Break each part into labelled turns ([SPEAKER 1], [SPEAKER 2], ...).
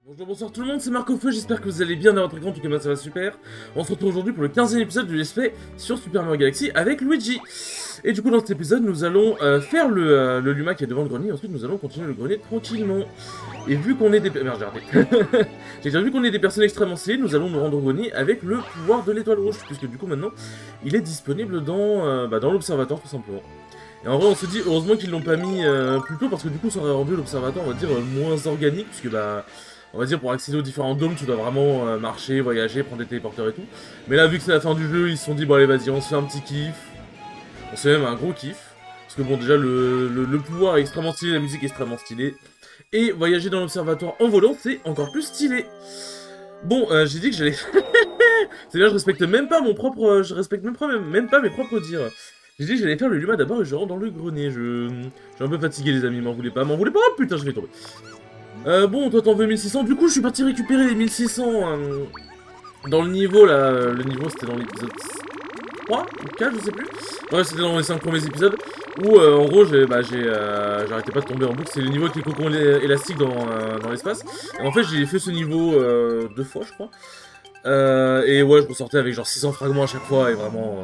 [SPEAKER 1] Bonjour, bonsoir tout le monde, c'est Marco Feu, j'espère que vous allez bien dans votre écran, en tout cas moi ça va super. On se retrouve aujourd'hui pour le 15e épisode du Let's Play sur Super Mario Galaxy avec Luigi. Et du coup dans cet épisode nous allons faire le Luma qui est devant le grenier, et ensuite nous allons continuer le grenier tranquillement. Et vu qu'on est des... Merde, j'ai raté. J'ai dit vu qu'on est des personnes extrêmement stylées, nous allons nous rendre au grenier avec le pouvoir de l'étoile rouge, puisque du coup maintenant il est disponible dans l'observatoire tout simplement. Et en vrai on se dit heureusement qu'ils l'ont pas mis plus tôt, parce que du coup ça aurait rendu l'observatoire on va dire moins organique, puisque bah... On va dire pour accéder aux différents dômes, tu dois vraiment marcher, voyager, prendre des téléporteurs et tout. Mais là, vu que c'est la fin du jeu, ils se sont dit, bon allez vas-y, on se fait un petit kiff. On se fait même un gros kiff. Parce que bon, déjà, le pouvoir est extrêmement stylé, la musique est extrêmement stylée. Et voyager dans l'observatoire en volant, c'est encore plus stylé. Bon, j'ai dit que j'allais... C'est-à-dire, je respecte même pas mon propre... Je respecte même pas mes propres dires. J'ai dit que j'allais faire le Luma d'abord et je rentre dans le grenier. Je suis un peu fatigué, les amis, m'en voulez pas. Oh, putain, je vais tomber. Bon, toi t'en veux 1600, du coup je suis parti récupérer les 1600 dans le niveau là, le niveau c'était dans l'épisode 3 ou 4, je sais plus. Ouais, c'était dans les 5 premiers épisodes, où en gros j'arrêtais pas de tomber en boucle, c'est le niveau avec les cocons élastiques dans l'espace. Et en fait j'ai fait ce niveau 2 fois je crois. Et ouais, je me sortais avec genre 600 fragments à chaque fois, et vraiment...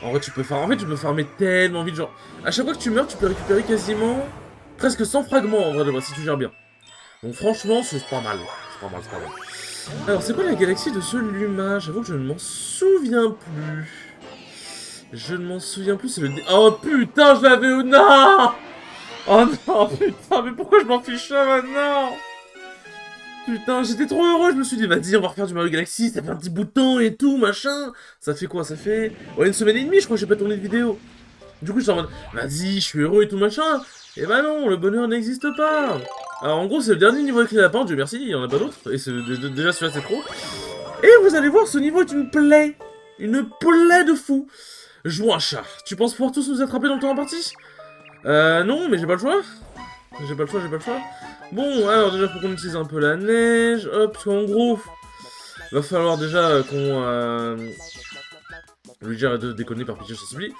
[SPEAKER 1] En vrai tu peux farmer tellement vite, genre... À chaque fois que tu meurs, tu peux récupérer quasiment... presque 100 fragments en vrai de vrai, si tu gères bien. Donc franchement, c'est pas mal. C'est pas mal, c'est pas mal. Alors, c'est quoi la galaxie de ce Luma? J'avoue que je ne m'en souviens plus. Je ne m'en souviens plus, c'est le... Oh putain, je l'avais au... Non. Oh non, putain, mais pourquoi je m'en fiche ça maintenant? Putain, j'étais trop heureux, je me suis dit, vas-y, on va refaire du Mario Galaxy, ça fait un petit bout de temps et tout, machin. Ça fait quoi? Ça fait... Ouais, 1 semaine et demie, je crois que j'ai pas tourné de vidéo. Du coup, j'étais en mode, vas-y, je suis heureux et tout, machin. Et bah non, le bonheur n'existe pas. Alors en gros, c'est le dernier niveau avec les lapins, Dieu merci, il y en a pas d'autres. Et déjà celui-là c'est trop. Et vous allez voir, ce niveau est une plaie. Une plaie de fou. Joue un chat. Tu penses pouvoir tous nous attraper dans le temps imparti? Non, mais j'ai pas le choix. J'ai pas le choix. Bon, alors déjà faut qu'on utilise un peu la neige. Hop, parce qu'en gros, va falloir déjà qu'on... Luigi arrête de déconner par pitié, je t'en supplie.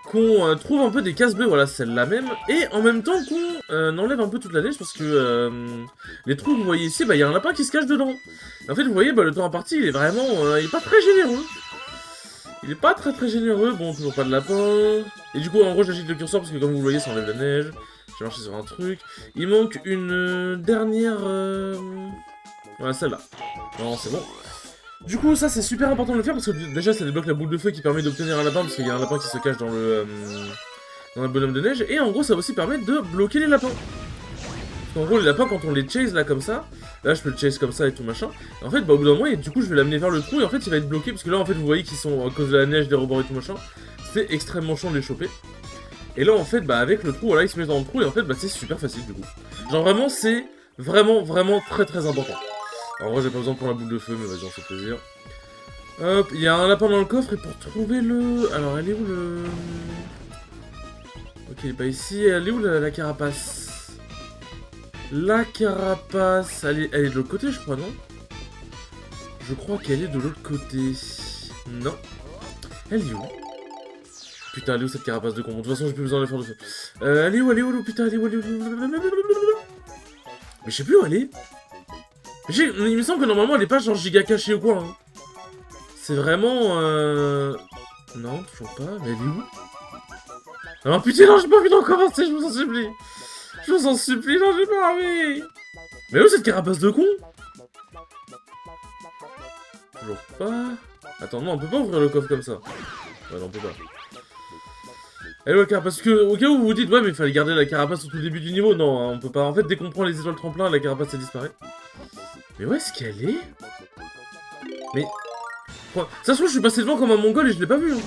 [SPEAKER 1] Qu'on trouve un peu des cases bleues, voilà, celle-là même, et en même temps qu'on enlève un peu toute la neige, parce que les trous que vous voyez ici, bah il y a un lapin qui se cache dedans. En fait, vous voyez, bah le temps imparti, il est vraiment, il est pas très généreux. Il est pas très généreux, bon, toujours pas de lapin. Et du coup, en gros, j'agite le curseur, parce que comme vous le voyez, ça enlève la neige. J'ai marché sur un truc. Il manque une dernière... Voilà, celle-là. Non, c'est bon. Du coup, ça c'est super important de le faire parce que déjà ça débloque la boule de feu qui permet d'obtenir un lapin parce qu'il y a un lapin qui se cache dans le bonhomme de neige. Et en gros, ça aussi permet de bloquer les lapins. Parce qu'en gros, les lapins, quand on les chase là comme ça, là je peux le chase comme ça et tout machin. Et en fait, bah au bout d'un moment, et du coup, je vais l'amener vers le trou et en fait, il va être bloqué parce que là, en fait, vous voyez qu'ils sont à cause de la neige, des rebords et tout machin. C'est extrêmement chiant de les choper. Et là, en fait, bah avec le trou, voilà, ils se mettent dans le trou et en fait, bah c'est super facile du coup. Genre vraiment, c'est vraiment très important. Alors, en vrai, j'ai pas besoin de prendre la boule de feu, mais vas-y, on fait plaisir. Hop, il y a un lapin dans le coffre et pour trouver le... Alors, elle est où le... Ok, elle est pas ici. Elle est où la carapace? La carapace... Elle est de l'autre côté, je crois, non? Je crois qu'elle est de l'autre côté. Non. Elle est où? Putain, elle est où cette carapace de con? De toute façon, j'ai plus besoin de faire de feu. Elle est où, putain, elle est où? Mais je sais plus où elle est. Il me semble que normalement, elle est pas genre giga cachée ou quoi, hein. C'est vraiment... Non, toujours pas. Mais elle est où? Ah putain, non, j'ai pas envie d'en commencer, je vous en supplie. Je vous en supplie, non, j'ai pas envie. Mais où cette carapace de con? Toujours pas. Attends, non, on peut pas ouvrir le coffre comme ça. Ouais, non, on peut pas. Elle est où la carapace? Parce que, au cas où vous vous dites, ouais, mais il fallait garder la carapace au tout début du niveau. Non, hein, on peut pas. En fait, dès qu'on prend les étoiles tremplin, la carapace, elle disparaît. Mais où est-ce qu'elle est? Mais... Ça se trouve, je suis passé devant comme un mongol et je l'ai pas vu. Hein.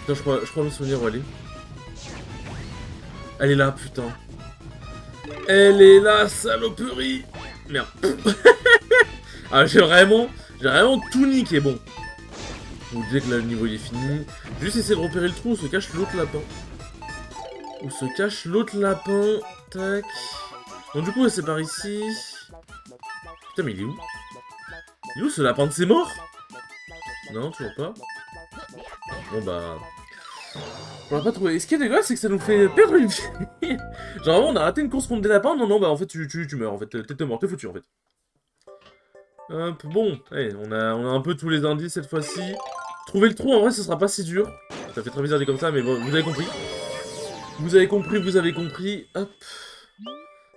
[SPEAKER 1] Putain, je crois me souvenir où elle est. Elle est là, putain. Elle est là, saloperie. Merde. Ah, j'ai vraiment tout niqué. Bon. Vous dites que là, le niveau il est fini. Juste essayer de repérer le trou où se cache l'autre lapin. Où se cache l'autre lapin. Tac. Donc du coup, c'est par ici. Putain, mais il est où? Il est où ce lapin de ses morts? Non, toujours pas. Bon bah... On l'a pas trouvé. Et ce qui est dégueulasse, c'est que ça nous fait perdre une vie. Genre vraiment, on a raté une course contre des lapins. Non, bah en fait, tu meurs en fait. T'es mort, t'es foutu en fait. Hop, bon, allez, on a un peu tous les indices cette fois-ci. Trouver le trou, en vrai, ce sera pas si dur. Ça fait très bizarre dit comme ça, mais bon, vous avez compris. Vous avez compris, vous avez compris. Hop.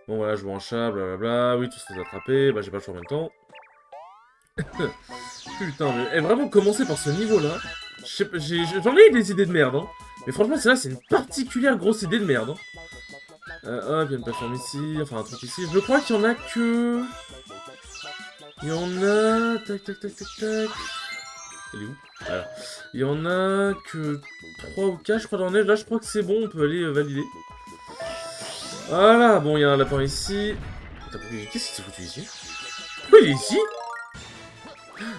[SPEAKER 1] Bon, voilà, je vois un chat, blablabla. Oui, tout se fait attraper. Bah, j'ai pas le choix en même temps. Putain, mais vraiment commencer par ce niveau-là. J'en ai eu des idées de merde, hein. Mais franchement, celle-là, c'est une particulière grosse idée de merde. Hein. Hop, il y a une plateforme ici, enfin un truc ici. Je crois qu'il y en a que... Il y en a... Tac, tac, tac, tac, tac... Elle est où? Voilà. Il y en a que 3 ou 4, je crois, dans la neige. Là, je crois que c'est bon, on peut aller valider. Voilà, bon, il y a un lapin ici. Qu'est-ce qui s'est foutu ici? Pourquoi il est ici?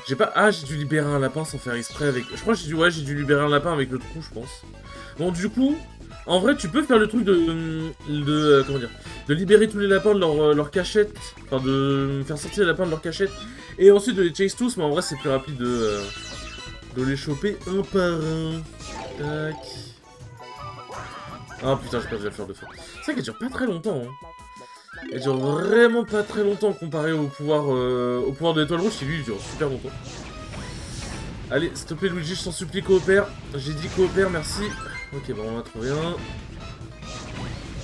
[SPEAKER 1] J'ai pas... Ah, j'ai dû libérer un lapin sans faire exprès avec... Je crois que j'ai dû libérer un lapin avec le trou, je pense. Bon, du coup, en vrai, tu peux faire le truc comment dire, de libérer tous les lapins de leur cachette. Enfin, de faire sortir les lapins de leur cachette. Et ensuite de les chase tous, mais en vrai, c'est plus rapide de les choper un par un. Tac. Ah putain, j'ai perdu la fleur de feu. C'est vrai qu'elle dure pas très longtemps. Hein. Elle dure vraiment pas très longtemps comparé au pouvoir de l'étoile rouge qui lui dure super longtemps. Allez, s'il te plaît Luigi, je t'en supplie, coopère. J'ai dit coopère, merci. Ok, bon, on en a trouvé un.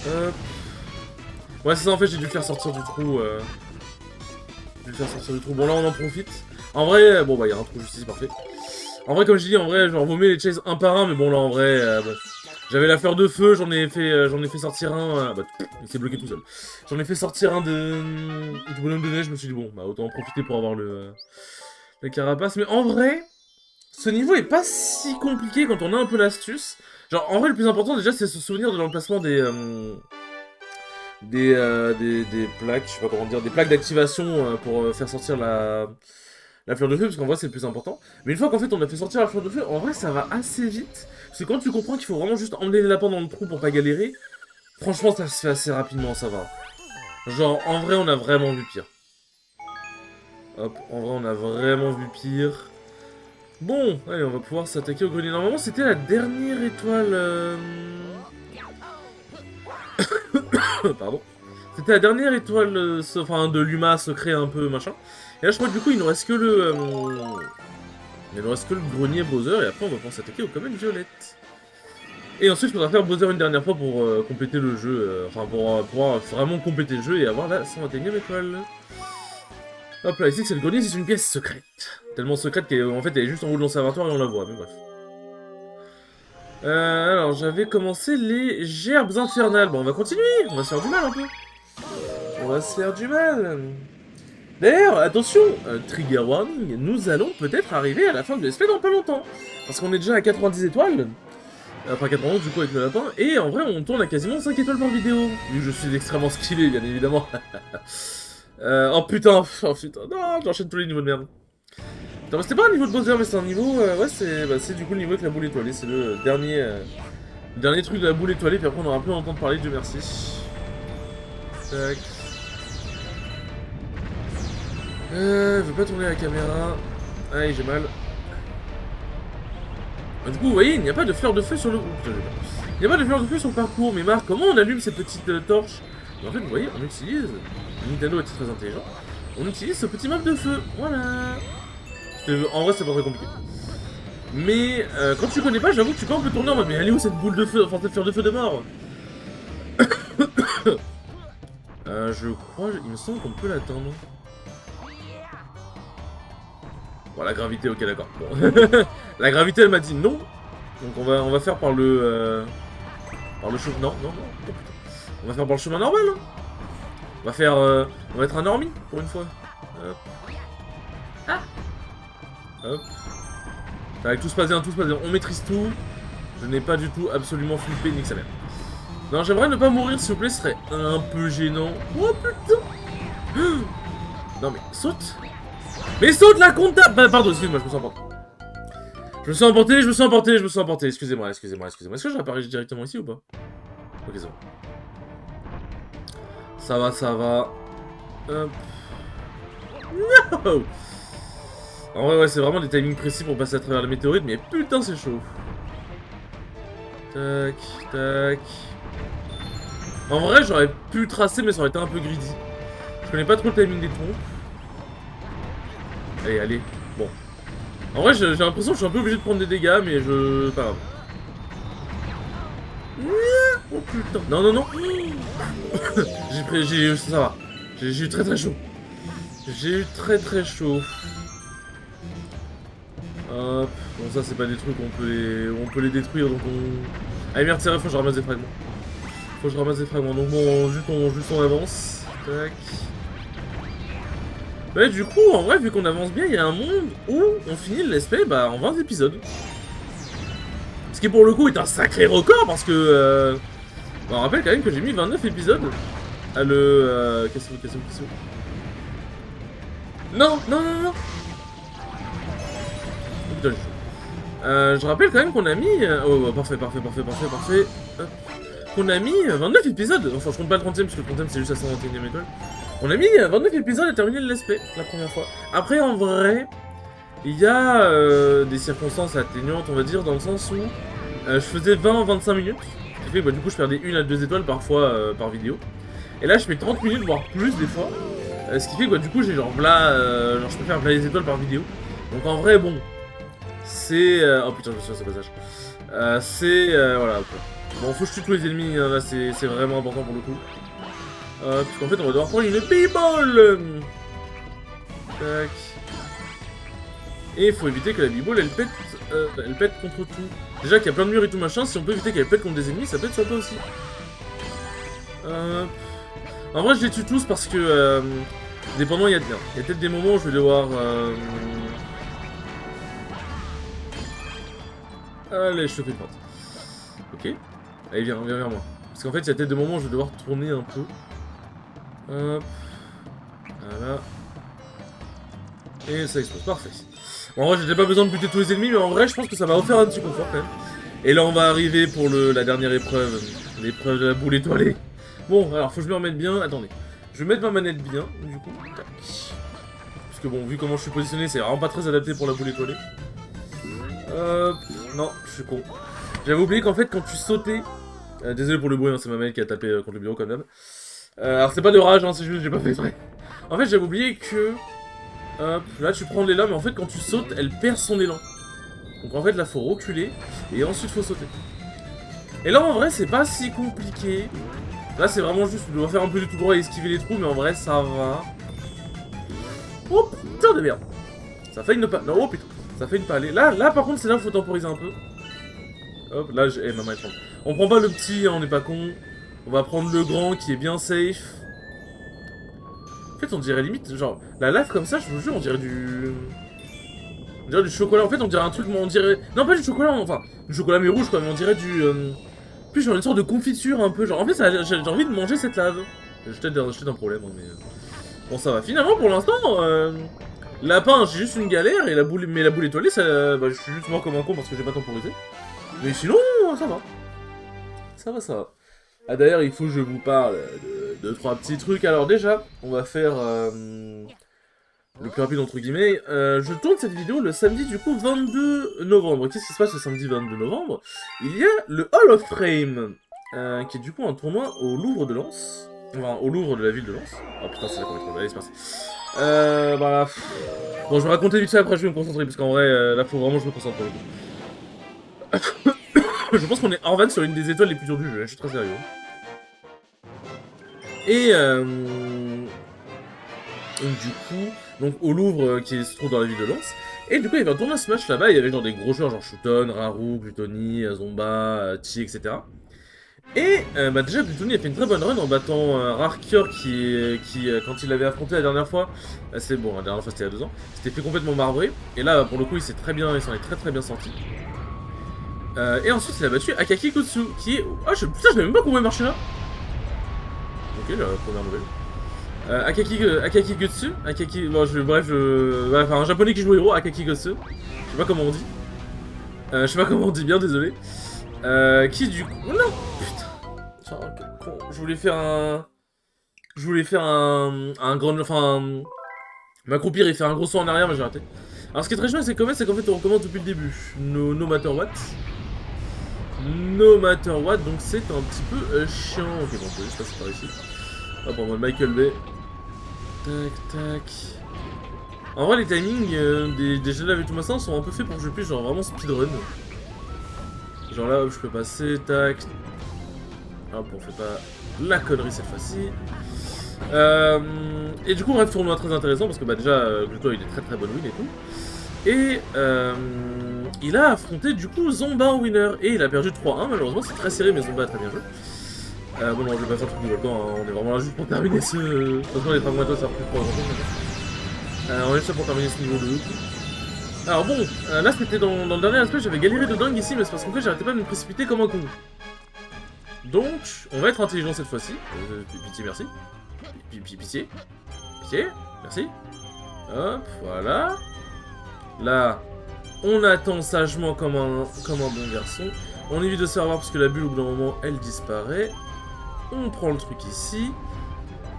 [SPEAKER 1] Hop. Ouais, c'est ça, en fait, j'ai dû le faire sortir du trou. Bon, là, on en profite. En vrai, bon, bah, il y a un trou juste ici, parfait. En vrai, comme je dis, en vrai, genre, vaut mieux les chase un par un, mais bon, là, en vrai, bon. J'avais la fleur de feu, j'en ai fait sortir un... bah, il s'est bloqué tout seul. J'en ai fait sortir un du bonhomme de neige, je me suis dit, bon, bah, autant en profiter pour avoir la carapace. Mais en vrai, ce niveau est pas si compliqué quand on a un peu l'astuce. Genre, en vrai, le plus important, déjà, c'est se souvenir de l'emplacement des plaques, je sais pas comment dire, des plaques d'activation pour faire sortir la fleur de feu, parce qu'en vrai c'est le plus important. Mais une fois qu'en fait on a fait sortir la fleur de feu, en vrai ça va assez vite. Parce que quand tu comprends qu'il faut vraiment juste emmener les lapins dans le trou pour pas galérer, franchement ça se fait assez rapidement, ça va. Genre en vrai on a vraiment vu pire. Hop, en vrai on a vraiment vu pire. Bon, allez on va pouvoir s'attaquer au grenier. Normalement c'était la dernière étoile... Pardon. C'était la dernière étoile enfin, de l'Uma secret un peu machin. Et là je crois que du coup il nous reste que le grenier Bowser et après on va pouvoir s'attaquer aux comètes violettes. Et ensuite il faudra faire Bowser une dernière fois pour compléter le jeu, enfin pour pouvoir vraiment compléter le jeu et avoir la 121ème étoile. Hop là, ici c'est le grenier, c'est une pièce secrète. Tellement secrète qu'en fait elle est juste en haut de l'observatoire et on la voit, mais bref. Alors j'avais commencé les gerbes infernales, bon on va continuer, on va se faire du mal un peu. On va se faire du mal. D'ailleurs, attention, trigger warning, nous allons peut-être arriver à la fin de l'espèce dans pas longtemps. Parce qu'on est déjà à 90 étoiles. Enfin 91 du coup avec le lapin. Et en vrai, on tourne à quasiment 5 étoiles par vidéo. Vu que je suis extrêmement skillé, bien évidemment. Oh putain, non, j'enchaîne tous les niveaux de merde. Putain, c'était pas un niveau de Bowser, mais c'est un niveau... ouais, c'est du coup le niveau avec la boule étoilée. C'est le dernier truc de la boule étoilée. Puis après, on aura plus longtemps de parler, Dieu merci. Tac. Je veux pas tourner la caméra. Aïe, j'ai mal. Du coup, vous voyez, il n'y a pas de fleur de feu sur le... Il n'y a pas de fleur de feu sur le parcours. Mais Marc, comment on allume ces petites torches? Et en fait, vous voyez, on utilise... Nintendo est très intelligent. On utilise ce petit map de feu. Voilà. En vrai, c'est pas très compliqué. Mais quand tu connais pas, j'avoue que tu peux un peu tourner en mode... Mais elle est où cette boule de feu? Enfin, cette fleur de feu de mort? Je crois... Il me semble qu'on peut l'atteindre. Bon, la gravité, ok, d'accord. Bon. La gravité, elle m'a dit non. Donc on va faire par le... Par le chemin... Non, non, non. Oh, putain. On va faire par le chemin normal, hein. On va faire... On va être un normie, pour une fois. Hop. Ah. Hop. Avec tout se passe bien, tout se passe bien. On maîtrise tout. Je n'ai pas du tout absolument flippé, nique sa mère. Non, j'aimerais ne pas mourir, s'il vous plaît, ce serait un peu gênant. Oh, putain. Non, mais saute. Mais saute la comptable. Bah, pardon, excuse-moi, je me sens emporté. Excusez-moi. Est-ce que j'apparais directement ici ou pas? Ok, c'est bon. Ça va. Hop. No. En vrai, ouais, c'est vraiment des timings précis pour passer à travers la météorite, mais putain, c'est chaud. Tac, tac. En vrai, j'aurais pu tracer, mais ça aurait été un peu greedy. Je connais pas trop le timing des trompes. Allez, allez. Bon. En vrai, j'ai l'impression que je suis un peu obligé de prendre des dégâts, mais je... Pas grave. Oh putain. Non, non, non. Ça va. J'ai eu très très chaud. J'ai eu très très chaud. Hop. Bon, ça, c'est pas des trucs où on peut les détruire, donc on... Allez, merde, c'est vrai, faut que je ramasse des fragments. Faut que je ramasse des fragments. Donc bon, juste on avance. Tac. Ouais, du coup, en vrai, vu qu'on avance bien, il y a un monde où on finit l'espèce en 20 épisodes. Ce qui, pour le coup, est un sacré record, parce que... on rappelle quand même que j'ai mis 29 épisodes à le... Qu'est-ce que... Non, non, non, non. Oh, putain, je rappelle quand même qu'on a mis... Oh, parfait. Hop. Qu'on a mis 29 épisodes. Enfin, je compte pas le 30ème, parce que le 30ème, c'est juste la 121ème étoile. On a mis 29 épisodes à terminer le let's play, la première fois. Après, en vrai, il y a des circonstances atténuantes, on va dire, dans le sens où je faisais 20-25 minutes. Ce qui fait que du coup, je perdais 1 à 2 étoiles parfois par vidéo. Et là, je fais 30 minutes, voire plus des fois. Ce qui fait que du coup, j'ai genre là, je peux faire les étoiles par vidéo. Donc en vrai, bon, c'est... Oh putain, je me souviens de ce passage. Voilà, quoi. Bon, faut que je tue tous les ennemis, hein, là, c'est vraiment important pour le coup. Puisqu'en fait, on va devoir prendre une b-ball. Tac. Et il faut éviter que la b-ball, elle pète contre tout. Déjà qu'il y a plein de murs et tout machin, si on peut éviter qu'elle pète contre des ennemis, ça pète sur toi aussi. En vrai, je les tue tous parce que... dépendant, il y a peut-être des moments où je vais devoir... Allez, je te fais une pente. Ok. Allez, viens vers moi. Parce qu'en fait, il y a peut-être des moments où je vais devoir tourner un peu. Hop. Voilà. Et ça explose, parfait. Bon, en vrai, j'avais pas besoin de buter tous les ennemis, mais en vrai, je pense que ça m'a offert un petit confort quand même. Et là, on va arriver pour la dernière épreuve. L'épreuve de la boule étoilée. Bon, alors, faut que je me remette bien. Attendez. Je vais mettre ma manette bien, du coup. Tac. Parce que bon, vu comment je suis positionné, c'est vraiment pas très adapté pour la boule étoilée. Non, je suis con. J'avais oublié qu'en fait, quand tu sautais... désolé pour le bruit, hein, c'est ma manette qui a tapé contre le bureau comme d'hab. Alors c'est pas de rage, hein, c'est juste j'ai pas fait exprès. En fait j'avais oublié que... Hop, là tu prends l'élan, mais en fait quand tu sautes, elle perd son élan. Donc en fait là faut reculer, et ensuite faut sauter. Et là en vrai c'est pas si compliqué. Là c'est vraiment juste, tu dois faire un peu du tout droit et esquiver les trous, mais en vrai ça va. Oh putain de merde. Ça fait une pas... Non, oh putain, ça fait une pas aller. Là par contre c'est là où faut temporiser un peu. Hop, là j'ai... ma main est tremble. On prend pas le petit, hein, on est pas con. On va prendre le grand qui est bien safe. En fait, on dirait limite, genre, la lave comme ça, je vous jure, on dirait du... On dirait du chocolat. En fait, on dirait un truc, on dirait... Non, pas du chocolat, enfin, du chocolat mais rouge, quoi, mais on dirait du... Plus genre une sorte de confiture, un peu, genre... En fait, j'ai envie de manger cette lave. J'ai peut-être un problème, hein, mais... Bon, ça va. Finalement, pour l'instant, lapin, j'ai juste une galère, et la boule étoilée, ça... Bah, je suis juste mort comme un con parce que j'ai pas temporisé. Mais sinon, ça va. Ça va. Ah d'ailleurs, il faut que je vous parle de 2-3 petits trucs. Alors déjà, on va faire le plus rapide entre guillemets. Je tourne cette vidéo le samedi du coup 22 novembre. Qu'est-ce qui se passe le samedi 22 novembre? Il y a le Hall of Fame, qui est du coup un tournoi au Louvre de Lens. Enfin, au Louvre de la ville de Lens. Oh putain, c'est là qu'on va trouver. Allez, c'est parti. Voilà. Bon, je vais raconter vite fait, après je vais me concentrer, parce qu'en vrai, là, faut vraiment que je me concentre pour le coup. Je pense qu'on est en van sur une des étoiles les plus dures du jeu, je suis très sérieux. Et du coup, donc au Louvre qui se trouve dans la ville de Lens. Et du coup, il y avait un tournoi Smash là-bas, il y avait genre des gros joueurs genre Shuton, Raru, Gluttony, Zomba, Chi, etc. Et bah déjà, Gluttony a fait une très bonne run en battant Rarkior qui quand il l'avait affronté la dernière fois, c'est bon, la dernière fois c'était il y a 2 ans, s'était fait complètement marbré. Et là, pour le coup, il s'en est très bien sorti. Et ensuite, il a battu Akaki Kotsu, qui est... Ah, putain, je savais même pas qu'on pouvait marcher là. Ok, la première nouvelle. Akaki Kotsu, bref, enfin, un japonais qui joue héros, Akaki Kotsu. Je sais pas comment on dit. Je sais pas comment on dit bien, désolé. Qui du coup... Oh, non, putain. Genre, quel con. Je voulais faire un grand... Enfin... M'accroupir et faire un gros saut en arrière, mais j'ai raté. Alors, ce qui est très chouette, c'est qu'en fait, on recommence depuis le début. No matter what. No matter what, donc c'est un petit peu chiant. Ok, bon, on peut juste passer par ici. Hop, en mode Michael Bay. Tac, tac. En vrai, les timings des jeux de lave et tout machin sont un peu faits pour que je puisse genre vraiment speedrun. Genre là, hop, je peux passer, tac. Hop, on fait pas la connerie cette fois-ci. Et du coup, bref, tournoi très intéressant parce que bah déjà, Gluto il est très bonne win et tout. Et il a affronté du coup Zomba en winner. Et il a perdu 3-1, malheureusement, c'est très serré, mais Zomba a très bien joué. Bon, non, je vais pas faire tout le volcan, hein. On est vraiment là juste pour terminer ce. De toute façon, les fragmentos ça a pris 3 ans. On est juste là pour terminer ce niveau 2. Alors bon, là c'était dans le dernier aspect, j'avais galéré de dingue ici, mais c'est parce qu'en fait j'arrêtais pas de me précipiter comme un con. Donc, on va être intelligent cette fois-ci. Pitié, merci. Pitié. Pitié, merci. Hop, voilà. Là, on attend sagement comme un bon garçon. On évite de se faire voir parce que la bulle au bout d'un moment, elle disparaît. On prend le truc ici.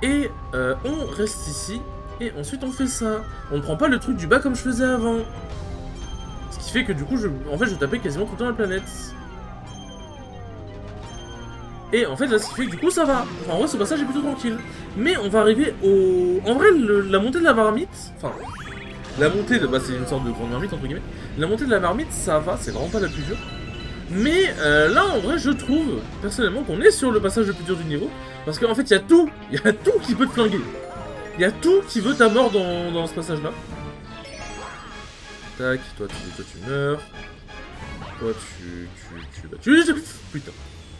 [SPEAKER 1] Et on reste ici. Et ensuite on fait ça. On ne prend pas le truc du bas comme je faisais avant. Ce qui fait que du coup, en fait, je tapais quasiment tout le temps la planète. Et en fait, là, ce qui fait que du coup, ça va. Enfin, en vrai, ce passage est plutôt tranquille. Mais on va arriver au... En vrai, la montée de la marmite... Enfin, la montée de... Bah, c'est une sorte de grande marmite, entre guillemets. La montée de la marmite, ça va. C'est vraiment pas la plus dure. Mais là, en vrai, je trouve, personnellement, qu'on est sur le passage le plus dur du niveau. Parce qu'en fait, il y a tout. Il y a tout qui peut te flinguer. Il y a tout qui veut ta mort dans ce passage-là. Tac, toi tu meurs. Toi tu... Putain.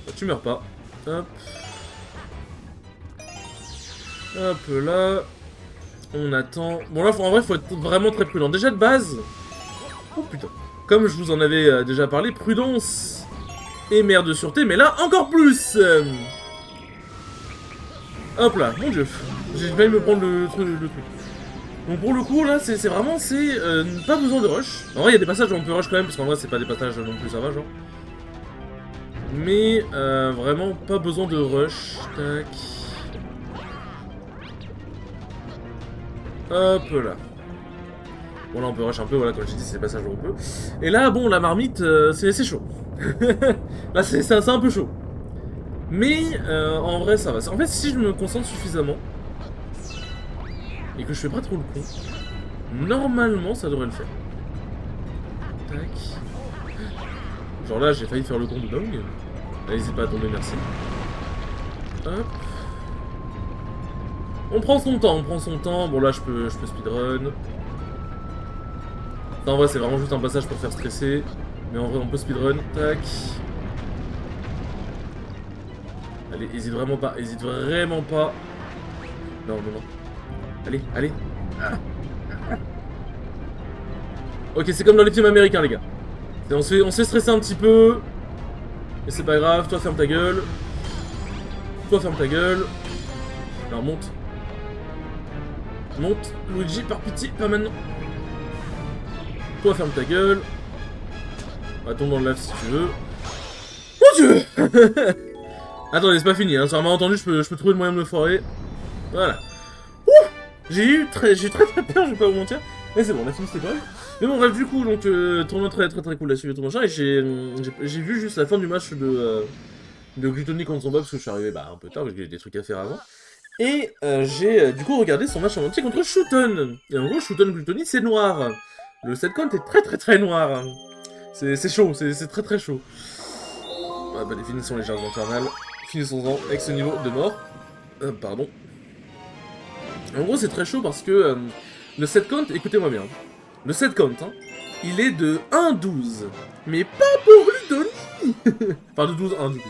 [SPEAKER 1] Toi tu meurs pas. Hop. Hop là. On attend. Bon là, en vrai, faut être vraiment très prudent. Déjà de base... Oh putain. Comme je vous en avais déjà parlé, prudence et mère de sûreté, mais là, encore plus. Hop là, mon dieu. J'ai failli me prendre le truc. Donc pour le coup, là, c'est vraiment, pas besoin de rush. En vrai, il y a des passages où on peut rush quand même, parce qu'en vrai, c'est pas des passages non plus, ça va, genre. Mais vraiment, pas besoin de rush. Tac. Hop là. Bon là on peut rush un peu, voilà, comme j'ai dit, c'est des passages où on peut. Et là, bon, la marmite, c'est chaud. Là, c'est un peu chaud. Mais en vrai, ça va. En fait, si je me concentre suffisamment, et que je fais pas trop le con, normalement, ça devrait le faire. Tac. Genre là, j'ai failli faire le con de dingue. N'hésite pas à tomber, merci. Hop. On prend son temps, Bon là, je peux speedrun. En vrai, c'est vraiment juste un passage pour faire stresser. Mais en vrai, on peut speedrun. Tac. Allez, hésite vraiment pas. Non. Allez. Ah. Ok, c'est comme dans les films américains, les gars. On se fait stresser un petit peu. Mais c'est pas grave, toi ferme ta gueule. Alors monte. Luigi, par pitié, pas maintenant. Toi ferme ta gueule. Va tomber dans le lave si tu veux. Mon dieu. Attendez, c'est pas fini, hein. Sur un malentendu, je peux trouver le moyen de me foirer. Voilà. Ouh. J'ai eu très peur, je vais pas vous mentir. Mais c'est bon, on a fini, c'était pas mal. Mais bon, bref, du coup, donc, tournoi très cool à suivre tout machin. Et j'ai vu juste la fin du match de Gluttony contre Zomba parce que je suis arrivé un peu tard, parce que j'ai des trucs à faire avant. Et j'ai du coup regardé son match en entier contre Shooton. Et en gros, Shooton Gluttony, c'est noir. Le set count est très noir. C'est chaud, c'est très chaud. Ah bah, définissons les charges infernales. Finissons-en avec ce niveau de mort. Pardon. En gros, c'est très chaud parce que le set count, écoutez-moi bien. Le set count, hein, il est de 1-12. Mais pas pour Gluttony. Enfin, de 12-1 du coup.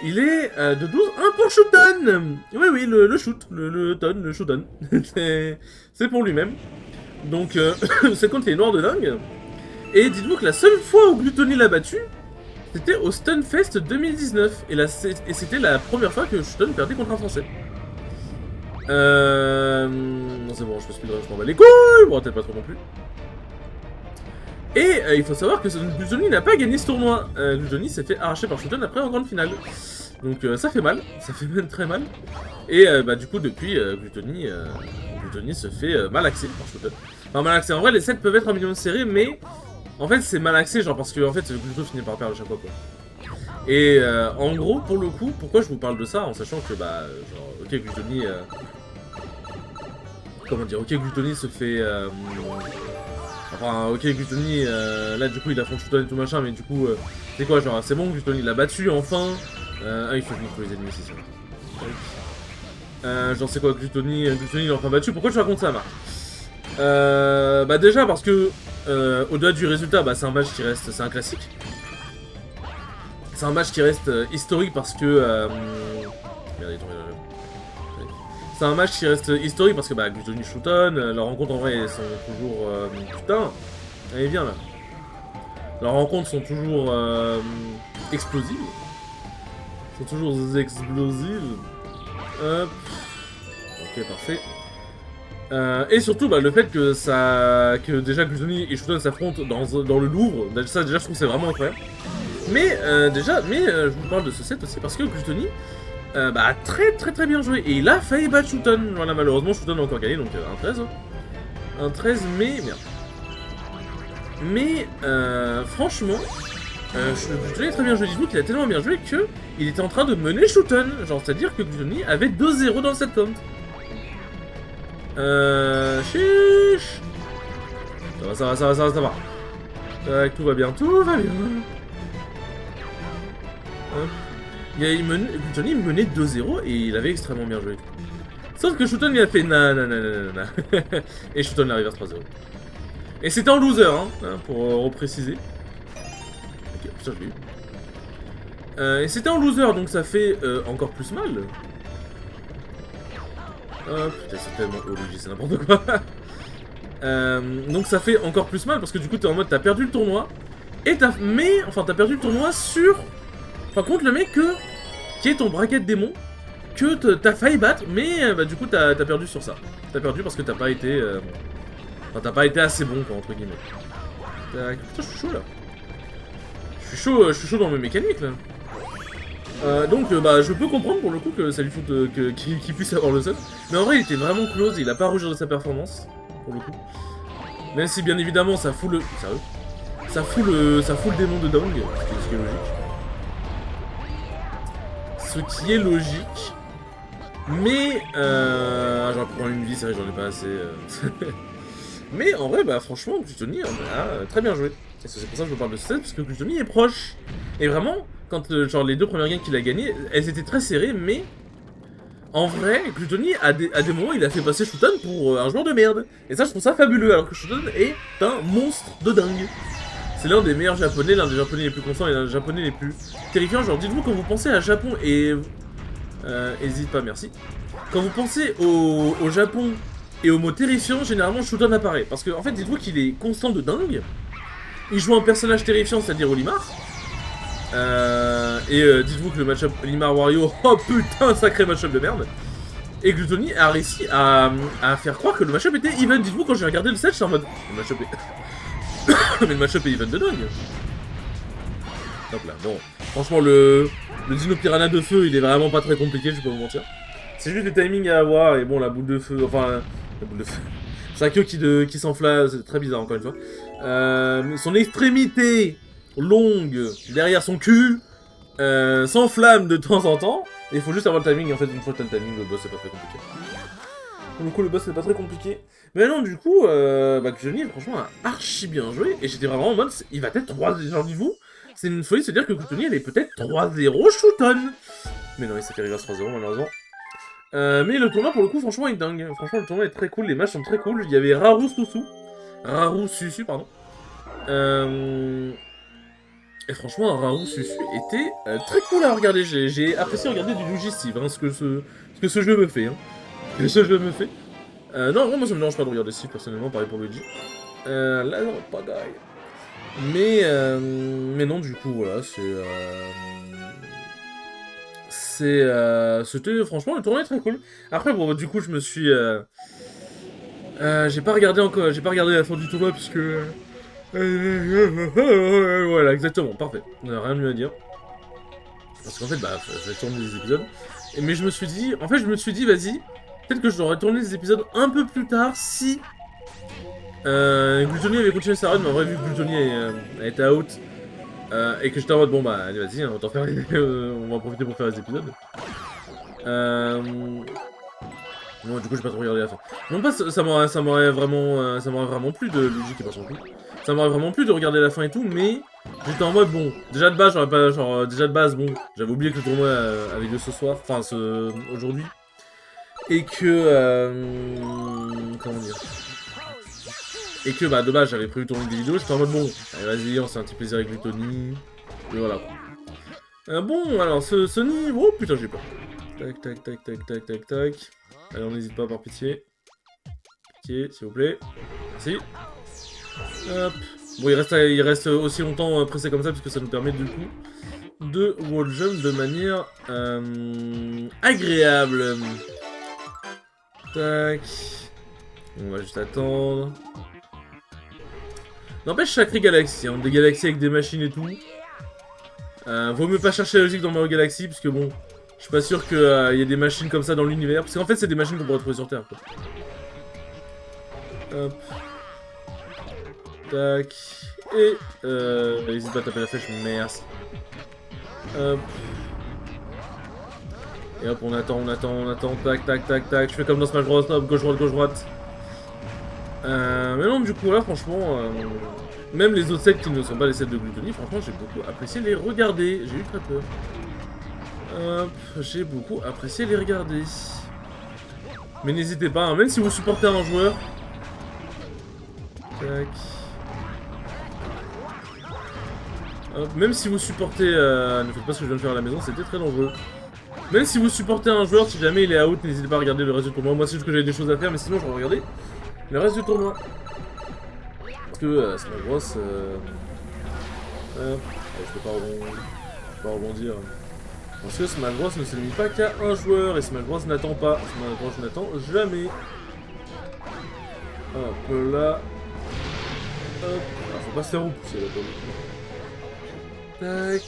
[SPEAKER 1] Il est de 12-1 pour Shooton. Oui, le shoot, le Shooton. C'est pour lui-même. Donc, le set count, il est noir de dingue. Et dites-vous que la seule fois où Gluttony l'a battu, c'était au Stunfest 2019. Et c'était la première fois que Shooton perdait contre un Français. Non, c'est bon, je peux speedrun, je m'en bats les couilles. Bon, peut-être pas trop non plus. Et il faut savoir que Gluttony n'a pas gagné ce tournoi. Gluttony s'est fait arracher par Shooton après en grande finale. Donc ça fait mal, ça fait même très mal. Et bah du coup depuis, Gluttony se fait malaxer par Shooton. Enfin malaxer, en vrai les sets peuvent être un minimum serrés, mais en fait c'est malaxé genre parce que en fait Gluto finit par perdre à chaque fois quoi. Et en gros pour le coup, pourquoi je vous parle de ça en sachant que bah genre ok Gluttony comment dire, ok, Gluttony se fait... Enfin, ok, Gluttony, là, du coup, il affronte Shooton et tout machin, mais du coup, c'est quoi, genre, c'est bon, Gluttony l'a battu, enfin. Ah, il faut que je trouve les ennemis, c'est sûr. Genre, c'est quoi, Gluttony l'a enfin battu, pourquoi tu racontes ça, Marc? Bah, déjà, parce que, au-delà du résultat, bah, c'est un match qui reste, c'est un classique. C'est un match qui reste historique parce que... Merde, il est tombé là. C'est un match qui reste historique parce que bah, Gluttony Shooton, leurs rencontres en vrai elles sont toujours... putain, elle est bien là. Leurs rencontres sont toujours explosives. Sont toujours explosives. Hop. Ok, parfait. Et surtout, bah, le fait que que déjà Gluttony et Shooton s'affrontent dans le Louvre, ça déjà je trouve c'est vraiment incroyable. Mais je vous parle de ce set aussi parce que Gluttony, bah très bien joué. Et il a failli battre Shooton. Voilà, malheureusement Shooton a encore gagné, donc un 13. Un 13, mais merde. Mais franchement, Gluttony a très bien joué. Dites-vous qu'il a tellement bien joué que il était en train de mener Shooton. Genre, c'est-à-dire que Gluttony avait 2-0 dans cette compte. Chiche. Ça va. Tout va bien, tout va bien. Gluttony menait 2-0 et il avait extrêmement bien joué. Sauf que Shooton il a fait nanana. Et Shooton arrive à 3-0. Et c'était en loser, pour repréciser. Ok, putain, je l'ai eu. Et c'était en loser, donc ça fait encore plus mal. Oh putain, c'est tellement OLG, c'est n'importe quoi. Donc ça fait encore plus mal parce que du coup t'es en mode t'as perdu le tournoi. Et t'as perdu le tournoi sur... Enfin, contre le mec qui est ton bracket démon, que t'as failli battre, mais bah, du coup t'as perdu sur ça. T'as perdu parce que t'as pas été... Enfin, t'as pas été assez bon, quoi, entre guillemets. Putain, je suis chaud, là. Je suis chaud dans mes mécaniques, là. Donc, bah, je peux comprendre, pour le coup, que ça lui foute qu'il puisse avoir le seul. Mais en vrai, il était vraiment close, il a pas rougir de sa performance, pour le coup. Même si, bien évidemment, ça fout le... Sérieux ? Ça fout le démon de Dong, ce qui est logique. Ce qui est logique. Mais, j'en prends une vie, c'est vrai, j'en ai pas assez. Mais en vrai, bah franchement, Gluttony a très bien joué. Et c'est pour ça que je vous parle de ce set, parce que Gluttony est proche. Et vraiment, quand genre les deux premières games qu'il a gagnées, elles étaient très serrées, mais en vrai, Gluttony, à des moments, il a fait passer Shooton pour un joueur de merde. Et ça, je trouve ça fabuleux, alors que Shooton est un monstre de dingue. C'est l'un des meilleurs japonais, l'un des japonais les plus constants et l'un des japonais les plus terrifiants. Genre, dites-vous, quand vous pensez à Japon et... hésite pas, merci. Quand vous pensez au Japon et au mot terrifiant, généralement Shooton apparaît. Parce que, en fait, dites-vous qu'il est constant de dingue. Il joue un personnage terrifiant, c'est-à-dire Olimar. Dites-vous que le match-up Olimar-Wario, oh putain, sacré match-up de merde. Et Gluttony a réussi à faire croire que le match-up était even. Dites-vous, quand j'ai regardé le set, j'étais en mode... Le match-up est... Mais le match-up est even de dingue. Hop là, bon. Franchement, le Dino Piranha de feu, il est vraiment pas très compliqué, je vais pas vous mentir. C'est juste le timing à avoir, et bon, la boule de feu, enfin... La boule de feu... Sa queue qui s'enflamme, c'est très bizarre, encore une fois. Son extrémité longue, derrière son cul, s'enflamme de temps en temps. Et il faut juste avoir le timing, en fait, une fois que t'as le timing, le boss, c'est pas très compliqué. Du coup, le boss, c'est pas très compliqué. Mais non, du coup, Gluttony, franchement, a archi bien joué, et j'étais vraiment en mode, il va peut-être 3-0, genre, dis-vous, c'est une folie de se dire que Gluttony, elle est peut-être 3-0 Shooton. Mais non, il s'est fait reverse 3-0, malheureusement. Mais le tournoi, pour le coup, franchement, est dingue. Franchement, le tournoi est très cool, les matchs sont très cool. Il y avait Raru Susu, pardon. Et franchement, Raru Susu était très cool à regarder. J'ai apprécié regarder du Yuji Steve, ce que ce jeu me fait. Hein. Ce jeu me fait. Non, moi ça me dérange pas de regarder Steve, personnellement, pareil pour Luigi. Là, non, pas d'ail. Mais non, du coup, voilà, c'était franchement le tournoi est très cool. Après bon du coup je me suis j'ai pas regardé la fin du tournoi puisque voilà exactement parfait. On a rien de mieux à dire. Parce qu'en fait bah j'ai tourné des épisodes. Mais je me suis dit vas-y peut-être que je devrais tourner des épisodes un peu plus tard si Gluttony avait continué sa run, mais en vrai vu que Gluttony a été out. Et que j'étais en mode bon bah allez vas-y on va t'en faire on va en profiter pour faire les épisodes. Non, du coup, j'ai pas trop regardé la fin. Non, pas, ça m'aurait vraiment plu de Luigi qui passe son coup. Ça m'aurait vraiment plu de regarder la fin et tout, mais j'étais en mode, bon, déjà de base, j'aurais pas, genre, déjà de base, bon, j'avais oublié que le tournoi avait lieu ce soir, enfin, aujourd'hui. Et que, comment dire? Et que, bah, de base, j'avais prévu de tourner des vidéos, j'étais en mode, bon, allez, vas-y, on se fait un petit plaisir avec Tony. Et voilà, quoi. Bon, alors, ce niveau... Oh, putain, j'ai peur. Tac, tac, tac, tac, tac, tac, tac. Allez, on n'hésite pas par pitié. Pitié, s'il vous plaît. Merci. Hop. Bon, il reste aussi longtemps pressé comme ça, parce que ça nous permet, du coup, de wall jump de manière agréable. Tac. On va juste attendre. N'empêche, Sacré Galaxy, hein, des galaxies avec des machines et tout. Vaut mieux pas chercher la logique dans Mario Galaxy, parce que bon, je suis pas sûr qu'il y ait des machines comme ça dans l'univers. Parce qu'en fait, c'est des machines qu'on pourrait trouver sur Terre, quoi. Hop. Tac. Et n'hésite pas à taper la flèche, merci. Hop. Et hop, on attend, tac, tac, tac, tac. Je fais comme dans Smash Bros, hop, gauche, droite, gauche, droite. Mais non, du coup, là, franchement, même les autres sets qui ne sont pas les sets de Gluttony, franchement, j'ai beaucoup apprécié les regarder. J'ai eu très peur. Hop, j'ai beaucoup apprécié les regarder. Mais n'hésitez pas, hein, même si vous supportez un joueur. Tac. Hop, même si vous supportez... ne faites pas ce que je viens de faire à la maison, c'était très dangereux. Même si vous supportez un joueur, si jamais il est out, n'hésitez pas à regarder le reste du tournoi. Moi, c'est juste que j'avais des choses à faire, mais sinon, je vais regarder le reste du tournoi. Parce que Smash Bros... je peux pas rebondir. Parce que Smash Bros ne se limite pas qu'à un joueur, et Smash Bros n'attend pas. Smash Bros n'attend jamais. Hop là. Hop. Ah, faut pas se faire repousser là pour le coup. Tac.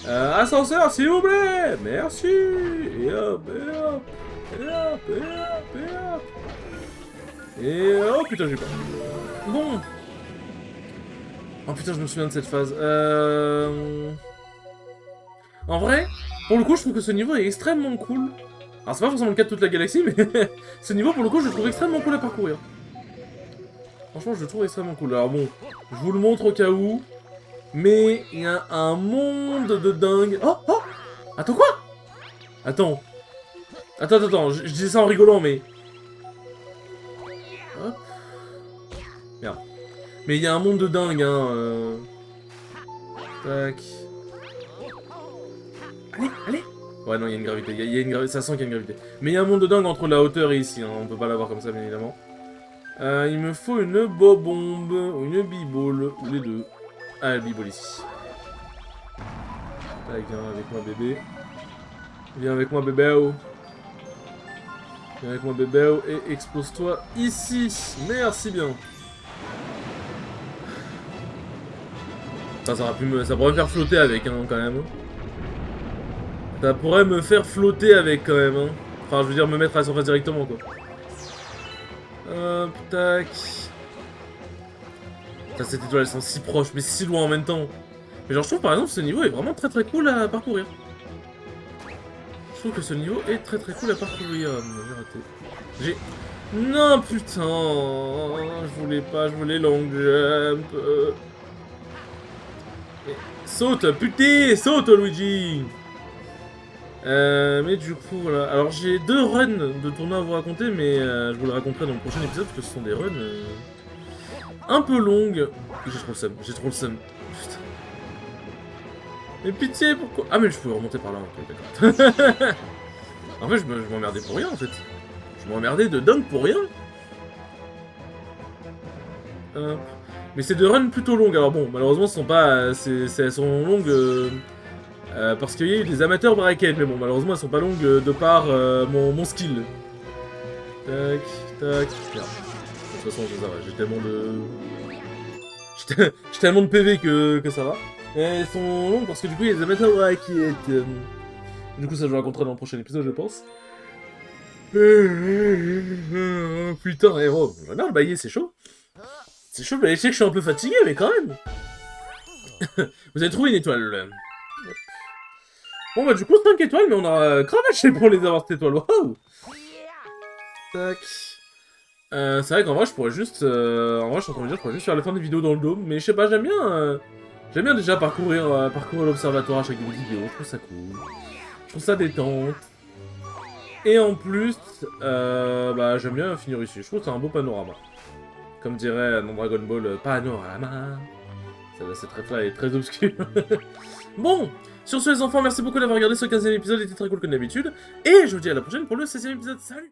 [SPEAKER 1] Ascenseur, s'il vous plaît. Merci. Et hop, et hop. Et hop, et hop, et hop. Et oh putain, j'ai peur. Bon. Oh putain, je me souviens de cette phase. En vrai, pour le coup, je trouve que ce niveau est extrêmement cool. Alors, c'est pas forcément le cas de toute la galaxie, mais ce niveau, pour le coup, je le trouve extrêmement cool à parcourir. Franchement, je le trouve extrêmement cool. Alors bon, je vous le montre au cas où. Mais il y a un monde de dingue. Oh, oh. Attends, quoi? Attends, je disais ça en rigolant, mais... Hop. Merde. Mais il y a un monde de dingue, hein. Tac. Allez. Ouais, non, il y a une gravité. Il y a une gravité. Ça sent qu'il y a une gravité. Mais il y a un monde de dingue entre la hauteur et ici. Hein. On peut pas l'avoir comme ça, bien évidemment. Il me faut une bobombe ou une bibole. Ou les deux. Ah, la bibole ici. Tac, viens avec moi, bébé. Viens avec moi, bébé. Viens avec moi, bébé. Et expose-toi ici. Merci bien. Ça pourrait me faire flotter avec, hein, quand même. Ça pourrait me faire flotter avec, quand même, hein. Enfin, je veux dire, me mettre à la surface directement, quoi. Hop, tac. Putain, cette étoile, elles sont si proches, mais si loin en même temps. Mais genre, je trouve, par exemple, ce niveau est vraiment très très cool à parcourir. Je trouve que ce niveau est très très cool à parcourir. J'ai... Non, putain. Je voulais pas, je voulais long jump. Saute, putain, saute, Luigi. Mais du coup, voilà. Alors, j'ai 2 runs de tournoi à vous raconter, mais je vous le raconterai dans le prochain épisode, parce que ce sont des runs un peu longues. J'ai trop le seum, Putain. Mais pitié, pourquoi... Ah, mais je pouvais remonter par là, ok, d'accord. En fait, je m'emmerdais pour rien, en fait. Je m'emmerdais de dingue pour rien. Hop. Mais c'est 2 runs plutôt longues, alors bon, malheureusement, elles sont longues... parce qu'il y a eu des amateurs braquettes, mais bon, malheureusement, elles sont pas longues de par mon skill. Tac, tac. Merde. De toute façon, ça va, j'ai tellement de... J'ai tellement de PV que ça va. Et elles sont longues parce que du coup, il y a des amateurs braquettes. Du coup, ça, je le raconterai dans le prochain épisode, je pense. Putain, oh, j'en ai le bailler, c'est chaud. C'est chaud, mais je sais que je suis un peu fatigué, mais quand même. Vous avez trouvé une étoile. Bon bah du coup 5 étoiles, mais on a cravaché pour les avoir cette étoile, waouh. Tac. C'est vrai qu'en vrai je pourrais juste... En vrai je suis en train de me dire, je pourrais juste faire la fin des vidéos dans le dôme, mais je sais pas, j'aime bien... J'aime bien déjà parcourir l'observatoire à chaque vidéo, je trouve ça cool. Je trouve ça détente. Et en plus, bah j'aime bien finir ici, je trouve que c'est un beau panorama. Comme dirait dans Dragon Ball, panorama. Cette ref-là est très obscure. Bon, sur ce les enfants, merci beaucoup d'avoir regardé ce 15e épisode, il était très cool comme d'habitude. Et je vous dis à la prochaine pour le 16e épisode, salut!